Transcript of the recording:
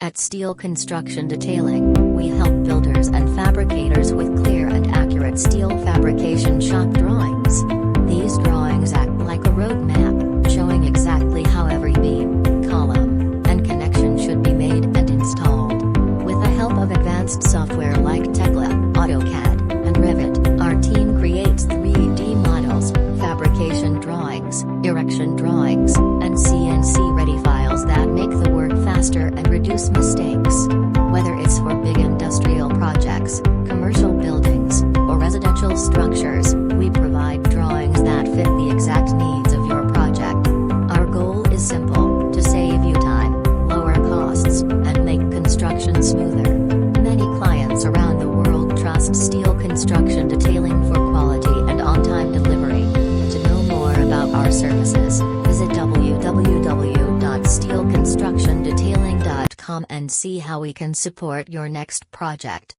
At Steel Construction Detailing, we help builders and fabricators with clear and accurate steel fabrication shop drawings. These drawings act like a roadmap, showing exactly how every beam, column, and connection should be made and installed. With the help of advanced software like Tekla, AutoCAD, and Revit, our team creates 3D models, fabrication drawings, erection drawings, and CNC-ready files that make the work faster and reduce mistakes. Whether it's for big industrial projects, commercial buildings, or residential structures, we provide drawings that fit the exact needs of your project. Our goal is simple: to save you time, lower costs, and make construction smoother. Many clients around the world trust Steel Construction Detailing for quality and on-time delivery. To know more about our services, visit www.steelconstructiondetailing.com and see how we can support your next project.